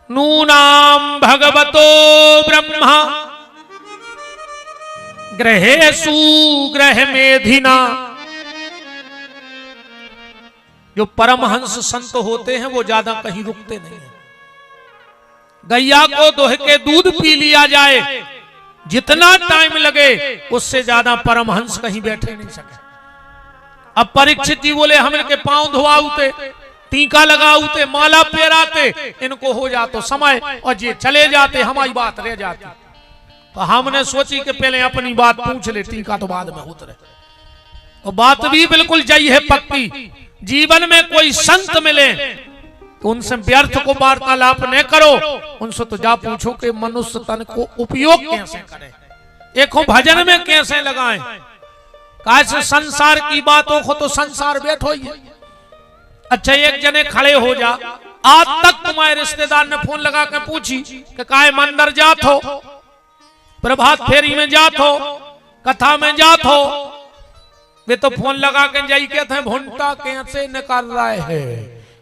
नूनाम भगवतो ब्रह्मा ग्रहेषु ग्रह मेधिना। जो परमहंस संत होते हैं वो ज्यादा कहीं रुकते नहीं है। गैया को दोह के दूध पी लिया जाए, जितना टाइम लगे उससे ज्यादा परमहंस कहीं बैठे नहीं सके। अब परीक्षित जी बोले हम इनके पांव धुआते, टीका लगाते, माला पहराते, इनको हो जातो समय और ये चले जाते, हमारी बात रह जाती। तो हमने सोची कि पहले अपनी बात पूछ ले, टीका तो बाद में उतरे। तो बात भी बिल्कुल जई है पक्की। जीवन में कोई संत मिले तो उनसे व्यर्थ को वार्तालाप न करो, उनसे तो जा पूछो कि मनुष्य तन को उपयोग कैसे करें, एक भजन में कैसे लगाएं। कैसे संसार की बातों को तो संसार बैठो ही। अच्छा एक जने खड़े हो जा, आज तक तुम्हारे रिश्तेदार ने फोन लगा के पूछी कि काय मंदिर जात हो, प्रभात फेरी में जात हो, कथा में जात हो, वे तो फोन लगा के जाई कहते हैं भोंटा कैसे निकाल रहा है,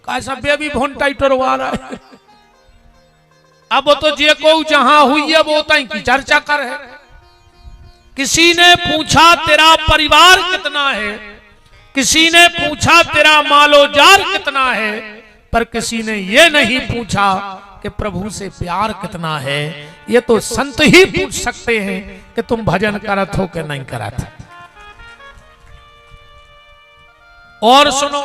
कैसा बेबी भोंटा ही टरवा रहा है। अब तो जे को जहां हुई है वो तई की चर्चा कर है। किसी ने पूछा तेरा परिवार कितना है, किसी ने पूछा तेरा मालो जार कितना है, पर किसी ने ये नहीं पूछा कि प्रभु से प्यार कितना है। ये तो संत ही पूछ सकते हैं कि तुम भजन करत हो कि नहीं करत। और सुनो,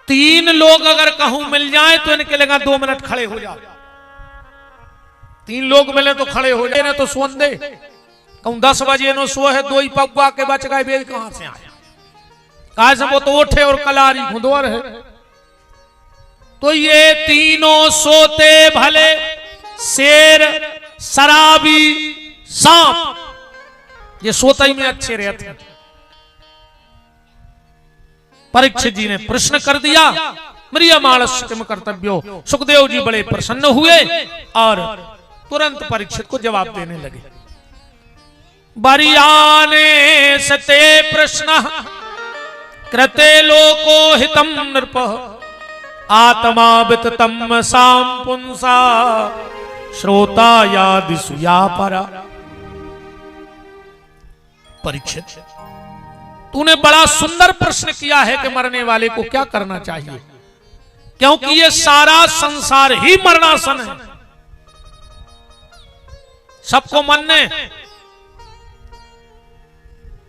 3 लोग अगर कहूं मिल जाए तो इनके लगा 2 मिनट खड़े हो जाओ। 3 लोग मिले तो खड़े हो जाए, तो सोन दे कहूं 10 बजे नो सो है, 2 ही पगवा के बच गए, बे कहां से आया। काज वो तो उठे और कलारी खुदवर है। तो ये तीनों सोते भले, शेर, शराबी, सांप, ये सोता ही में अच्छे रहते। परीक्षित जी ने प्रश्न कर दिया म्रियमाणस्य किम कर्तव्यो। सुखदेव जी बड़े प्रसन्न हुए और तुरंत परीक्षित को जवाब देने लगे। बरियाने सते प्रश्न कृते लोको हितम नृप आत्मा विततम साम पुंसा श्रोता यादिसु या परा। परीक्षित तूने बड़ा सुंदर प्रश्न किया है कि मरने वाले को क्या करना चाहिए, क्योंकि ये सारा संसार ही मरणासन है, सबको मरने।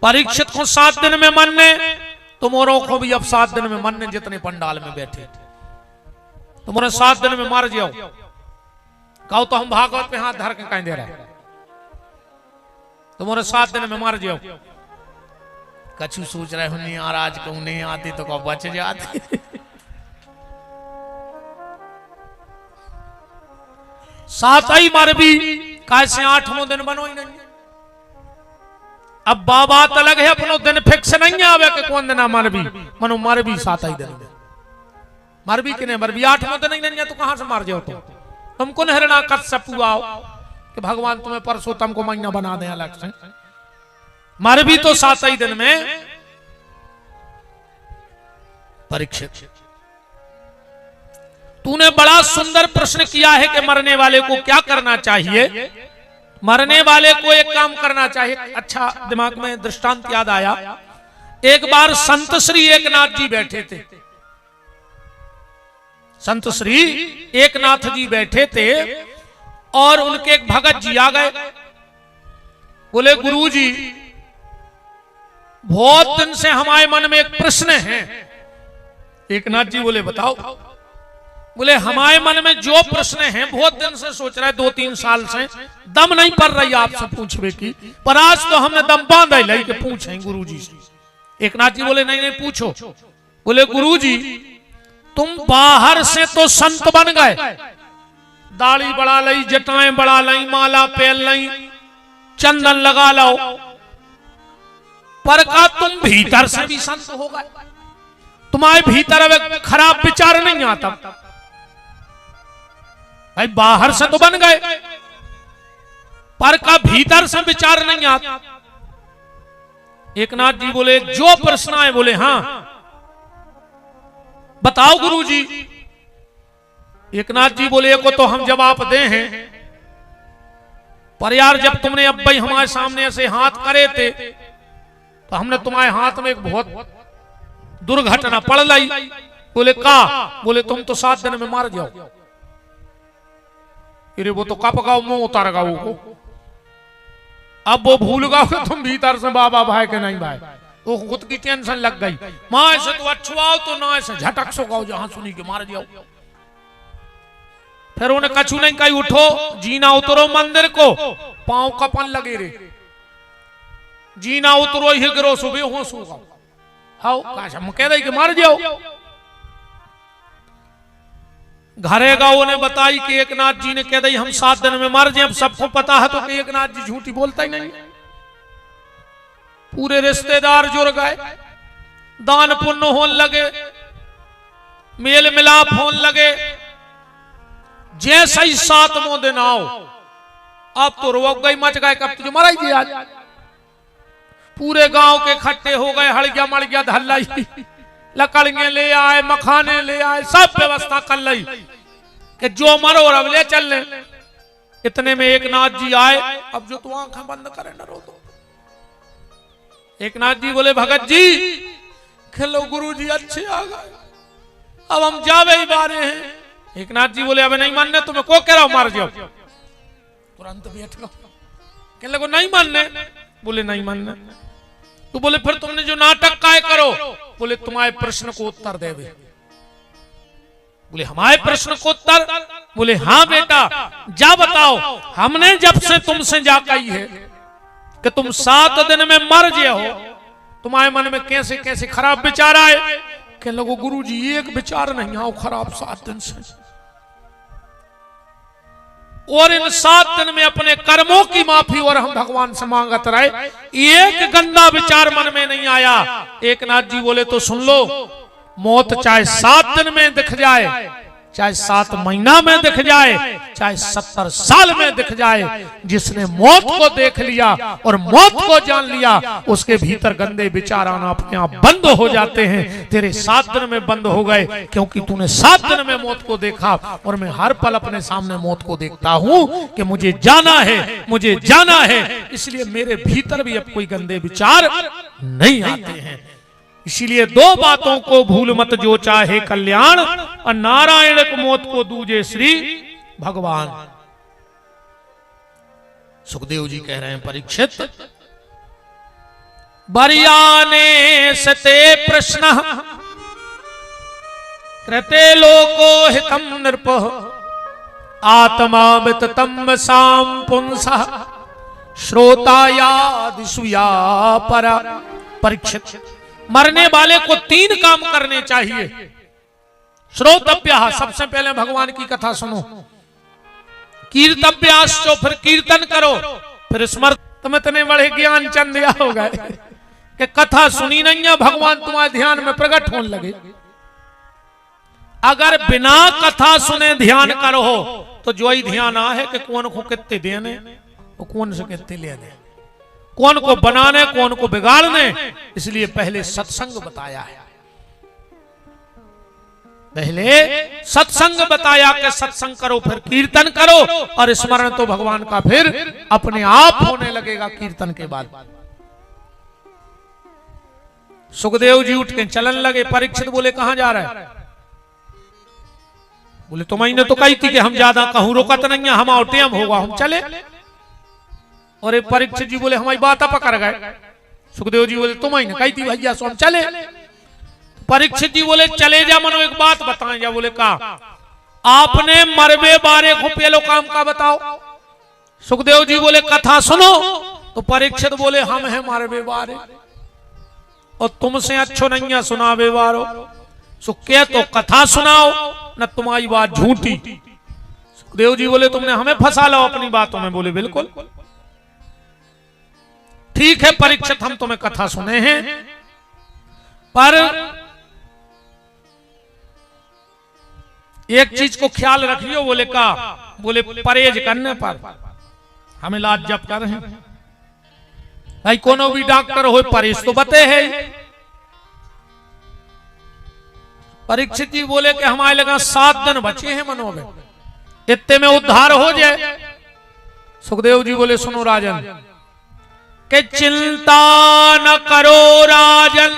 परीक्षित को 7 दिन में मरने, तुमोरों को भी अब 7 दिन में मरने, जितने पंडाल में बैठे तुम्हारे 7 दिन में मर जाओ। कहो तो हम भागवत पे हाथ धर के कहीं दे रहे हैं, तुम्हारे 7 दिन में मर जाओ। कछु सोच रहे हो नहीं, आज कहूं नहीं आती तो कब बच जाती। सात ही मर भी कैसे 8वां दिन बनो ही नहीं। अब बात अलग है, अपनो दिन फिक्स नहीं आवे कि कौन दिन मर भी, मनो मर भी 7 ही दिन में मर भी कि नहीं मर भी 8वां दिन नहीं है तो कहां से मर जाओ। तुमको हिरणा कश्यप आओ कि भगवान तुम्हें परसोत्तम को महीना बना दे अलग से, मर भी तो 7 ही दिन में। परीक्षित, तूने बड़ा सुंदर प्रश्न किया है कि मरने वाले को क्या करना चाहिए। मरने वाले को एक काम करना चाहिए। अच्छा, दिमाग में दृष्टांत याद आया। एक बार संत श्री एकनाथ जी बैठे थे। संत श्री एकनाथ जी बैठे थे और उनके एक भगत जी आ गए। बोले, गुरु जी, बहुत दिन से हमारे मन में एक प्रश्न है। एकनाथ जी बोले, बताओ। बोले, हमारे मन में जो प्रश्न है बहुत दिन से सोच रहा है, 2-3 साल से, दम नहीं पड़ रही आपसे पूछने की, पर आज तो हमने दम बांधा ही कि पूछें गुरु जी से। एकनाथ जी बोले, नहीं नहीं पूछो। बोले, गुरु जी, तुम बाहर से तो संत बन गए, दाढ़ी बढ़ा लई, जटाएं बढ़ा लई, माला पहन लई, चंदन लगा लो, पर का तुम भीतर से भी संत हो गए? तुम्हारे भीतर अब खराब विचार नहीं आता? भाई बाहर से तो बन गए, पर का भीतर से विचार नहीं आता? एकनाथ जी बोले, जो प्रश्न है, बोले हाँ बताओ गुरु जी। एकनाथ जी बोले, को तो हम जवाब दे हैं, पर यार जब तुमने अब भाई हमारे सामने ऐसे हाथ करे थे तो हमने तुम्हारे हाथ में एक बहुत दुर्घटना पड़ लाई। बोले, का? बोले, तुम तो 7 दिन में मार जाओ। अरे वो तो कप गाओ, मुंह उतार गाओ को, अब वो भूल गाओ कि तुम भीतर से बाबा भाई के नहीं भाई। वो खुद की टेंशन लग गई। माँ ऐसे तो अच्छुआओ तो ना ऐसे झटक सो गाओ, जहां सुनी के मार जाओ। फिर उन्हें कछु नहीं कही, उठो जीना उतरो मंदिर को, पांव कपन लगे रे, जीना उतरो ही गिरो, सुबह हो सुगा हाउ काश हम कह रहे कि मार जाओ। घरे गाँव ने बताई कि एकनाथ जी ने कह दी हम 7 दिन में मर जाए। अब सबको पता है तो कि एकनाथ जी झूठी बोलता ही नहीं। पूरे रिश्तेदार जुड़ गए, दान पुण्य होने लगे, मेल मिलाप होने लगे। जैसे ही 7वां दिन आओ, अब तो रोक गई, मच गए, कब तुझे मरा ही आज। पूरे गांव के इकट्ठे हो गए, हड़गिया मड़गिया धल्लाई, लकड़ियां ले आए, मखाने ले आए, सब व्यवस्था कर ली कि जो मरो और अब ले चल ले। इतने में एकनाथ जी आए। अब जो तू आंखें बंद करे न रो। तो एकनाथ जी बोले, भगत जी खेलो, गुरु जी अच्छे आ गए, अब हम जावे ही बारे हैं। एकनाथ जी बोले, अब नहीं मानने, तुम्हें को कह रहा हूं मार जाओ। तुरंत बैठ गो। कहने को नहीं मानने। बोले, नहीं मानने। तो बोले, फिर तुमने जो नाटक काय करो? बोले, तुम्हारे प्रश्न को उत्तर देवे। बोले, हमारे प्रश्न को उत्तर? बोले, हाँ बेटा, जा बताओ। हमने जब से तुमसे जा कही है कि तुम 7 दिन में मर जाओ, तुम्हारे मन में कैसे कैसे खराब विचार आए? कहने लगो, गुरु जी एक विचार नहीं आओ खराब 7 दिन से, और इन 7 दिन में अपने कर्मों की माफी और हम भगवान से मांगत रहे, एक गंदा विचार मन में नहीं आया। एकनाथ जी बोले, तो सुन लो, मौत चाहे 7 दिन में दिख जाए, चाहे 7 महीना में दिख जाए, चाहे 70 साल में दिख जाए, जिसने मौत को देख लिया और मौत को जान लिया, उसके भीतर गंदे विचार आना अपने आप बंद हो जाते हैं। तेरे 7 दिन में बंद हो गए, क्योंकि तूने 7 दिन में मौत को देखा। और मैं हर पल अपने सामने मौत को देखता हूं कि मुझे जाना है, मुझे जाना है, इसलिए मेरे भीतर भी अब कोई गंदे विचार नहीं आते हैं। इसीलिए 2 बातों को भूल मत, जो चाहे कल्याण, और नारायण को मौत को दूजे श्री भगवान। सुखदेव जी कह रहे हैं, परीक्षित बरियाने सते प्रश्न कृते लोको हितम नृप आत्मा विततम साम पुंसः श्रोतायादिसुया परा। परीक्षित, मरने वाले को 3 काम करने चाहिए। श्रोतव्य, सबसे पहले भगवान की कथा सुनो। कीर्तव्याश्चो, फिर कीर्तन करो। फिर स्मृत, तुम इतने बड़े ज्ञान चंद हो गए कि कथा सुनी नहीं है, भगवान तुम्हारे ध्यान में प्रकट होने लगे। अगर बिना कथा सुने ध्यान करो तो जो ही ध्यान आ है कि कौन को कितने देने, कौन से कितने लेने, कौन को बनाने, कौन को बिगाड़ने। इसलिए पहले सत्संग बताया है। पहले सत्संग बताया कि सत्संग करो फिर कीर्तन करो, और स्मरण तो भगवान का फिर अपने आप होने लगेगा कीर्तन के बाद। सुखदेव जी उठ के चलन लगे। परीक्षित बोले कहां जा रहा है? बोले तुम्हें तो कही थी कि हम ज्यादा कहूं रोकत नहीं है, हम आउटे हम होगा हम चले। और एक परीक्षित जी बोले हमारी बात पकड़ गए। सुखदेव जी बोले तुम्हें कही थी भैया सो हम चले। परीक्षित जी बोले चले जा मनो एक बात बताएं जा। बोले का? आपने मरबे बारे को पेलो काम का बताओ। सुखदेव जी बोले कथा सुनो। तो परीक्षित बोले हम हैं मरबे बारे और तुमसे अच्छो नहीं है सुनावे बारो। सुखे तो कथा सुनाओ न तुम्हारी बात झूठी। सुखदेव जी बोले तुमने हमें फंसा लो अपनी बातों में। बोले बिल्कुल ठीक है परीक्षित हम तुम्हें कथा सुने हैं, पर एक चीज को ख्याल रखियो। बोले का? बोले परहेज करने पर हमें लाज जब कर रहे हैं भाई। कोनो भी डॉक्टर हो परहेज तो बते है। परीक्षित जी बोले कि हमारे लगा 7 दिन बचे हैं मनो में, इतने में उद्धार हो जाए। सुखदेव जी बोले सुनो राजन कि चिंता न करो राजन,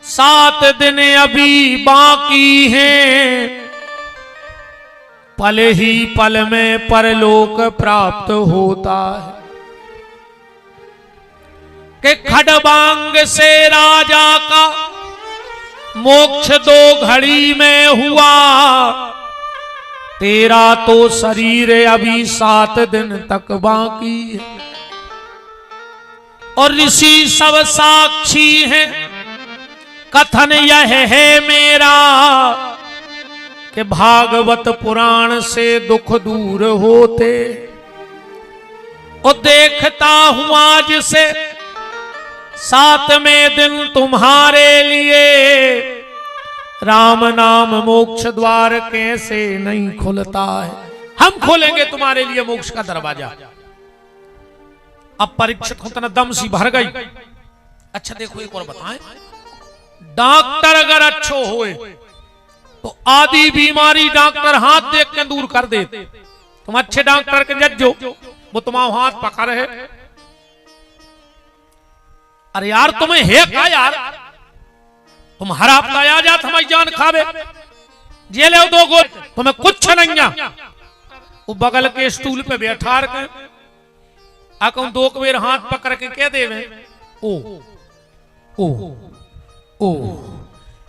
7 दिन अभी बाकी हैं, पल ही पल में परलोक प्राप्त होता है। कि खडबांग से राजा का मोक्ष 2 घड़ी में हुआ, तेरा तो शरीर अभी 7 दिन तक बाकी है। और ऋषि सब साक्षी हैं, कथन यह है मेरा कि भागवत पुराण से दुख दूर होते। और देखता हूं आज से 7वें दिन तुम्हारे लिए राम नाम मोक्ष द्वार कैसे नहीं खुलता है। हम खोलेंगे तुम्हारे लिए मोक्ष का दरवाजा। अब परीक्षित को तना दम सी भर गई। अच्छा देखो एक और बताएं, डॉक्टर अगर अच्छो होए तो आधी बीमारी डॉक्टर हाथ देख के दूर कर दे। तुम अच्छे डॉक्टर के जज जो वो तुम्हारा हाथ पकड़ है। अरे यार तुम्हें है क्या यार? तुम हर हफ्ता आ जात हमारी जान खावे जेले 2 गोल तुम्हें कुछ नहीं आ। वो बगल के स्टूल पे बैठा के आकम 2 बेर हाथ पकड़ के कह देवे ओ ओ ओ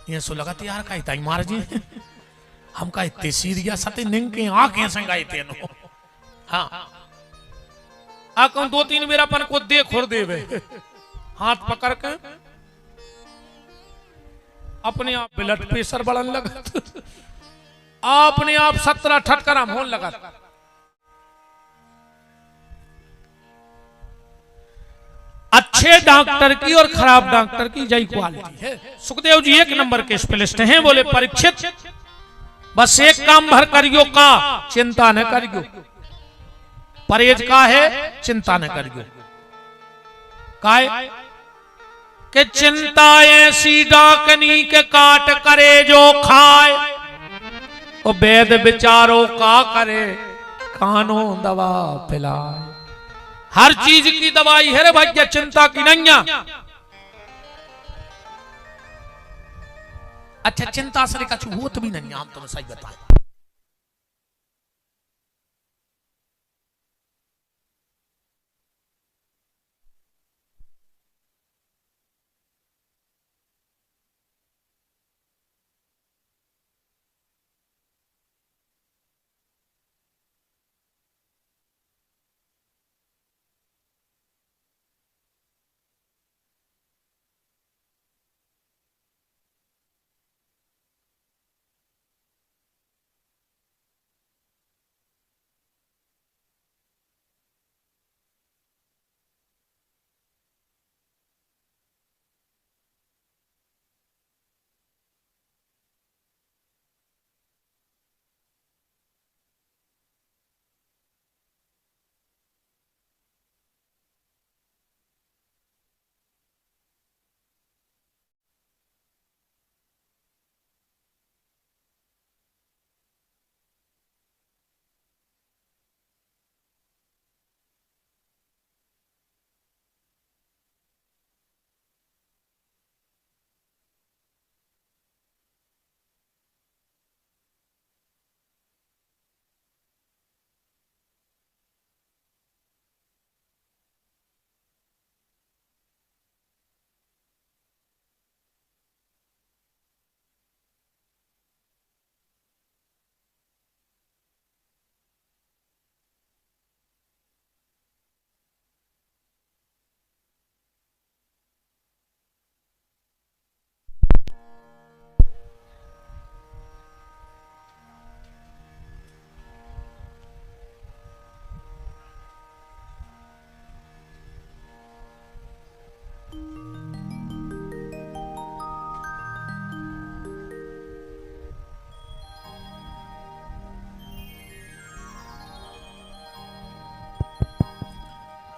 ये सो लगा यार का इतना मार जी हम का इतने सीरियस सते निंग के आंखें संगाई तेनो। हाँ आकम 2-3 बेर अपन को देख और देवे हाथ पकड़ के अपने आप ब्लड प्रेशर बढ़ने लगा। अपने आप 17 ठटकराम होने लगा। अच्छे डॉक्टर की और खराब डॉक्टर की जय क्वालिटी है। सुखदेव जी 1 नंबर के स्पेशलिस्ट हैं। बोले परीक्षित बस एक काम भर करियो का चिंता न करियो। परहेज का है चिंता न करियो। काय कि चिंता ऐसी डाकनी के काट करे जो खाए, और वेद विचारो का करे कानो दवा पिलाए। हर चीज की दवाई है रे भैया, चिंता की नहीं। अच्छा चिंता से का होत भी नहीं, हम तुम्हें सही बताएं।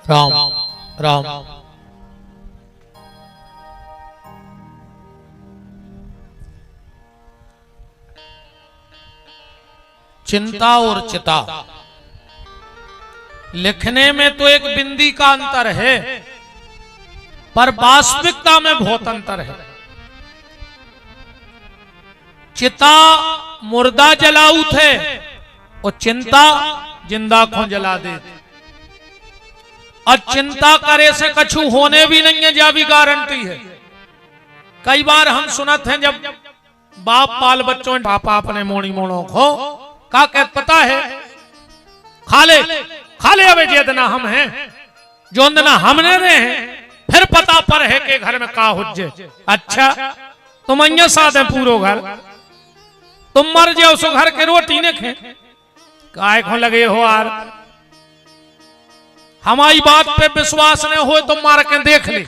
राम राम। चिंता और चिता लिखने में तो एक बिंदी का अंतर है, पर वास्तविकता में बहुत अंतर है। चिता मुर्दा जलाऊ थे और चिंता जिंदा को जला दे। और चिंता करे से कछु होने भी नहीं है, जा भी गारंटी है। कई बार हम सुनत हैं जब बाप बाल बच्चों पापा अपने मोड़ी मोड़ों को का कहत पता है, खा ले अबे जेदना हम हैं जो ना हमने रहे हैं, फिर पता पर है कि घर में का हुज्जे। अच्छा तुम अन्य साथ है पूरो घर, तुम मर जाओ सो घर के रोटी ने खे काय को लगे हो यार। हमारी बात पे विश्वास नहीं हो तो मार के देख ले,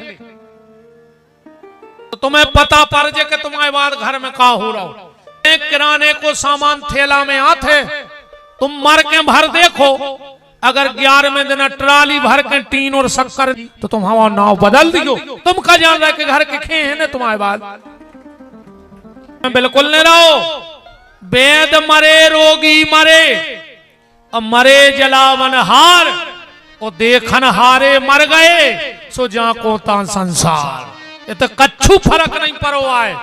तो तुम्हें पता पड़ जाए कि तुम्हारे बाद घर में का हो रहा हो। किराने को सामान थैला में आते, तुम मर के भर देखो, अगर 11वें दिन ट्राली भर के टीन और शक्कर तो तुम हमारा नाव बदल दियो। तुम का जान रहे कि घर के खे हैं ना तुम्हारे बाद। बिल्कुल नहीं रहो। वेद मरे रोगी मरे, अब मरे जलावन हार और देखन हारे मर गए सो जा को ता संसार। ये तो कच्छु फर्क नहीं पड़ो आए।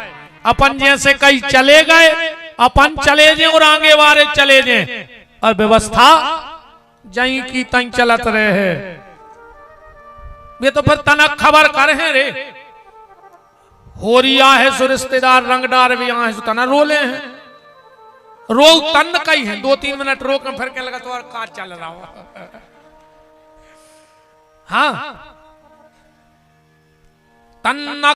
अपन जैसे कई चले गए, अपन चले जाए और आगे वाले चले जाए, और व्यवस्था जहीं की तहीं चलत रहे है। ये तो फिर तनक खबर कर है रे, होरिया है सो रिश्तेदार रंगदार भी यहाँ है सो तना रोले हैं। रो तन कई है, 2-3 मिनट रोक फिर क्या लगा तो और का चल रहा हो। हाँ तन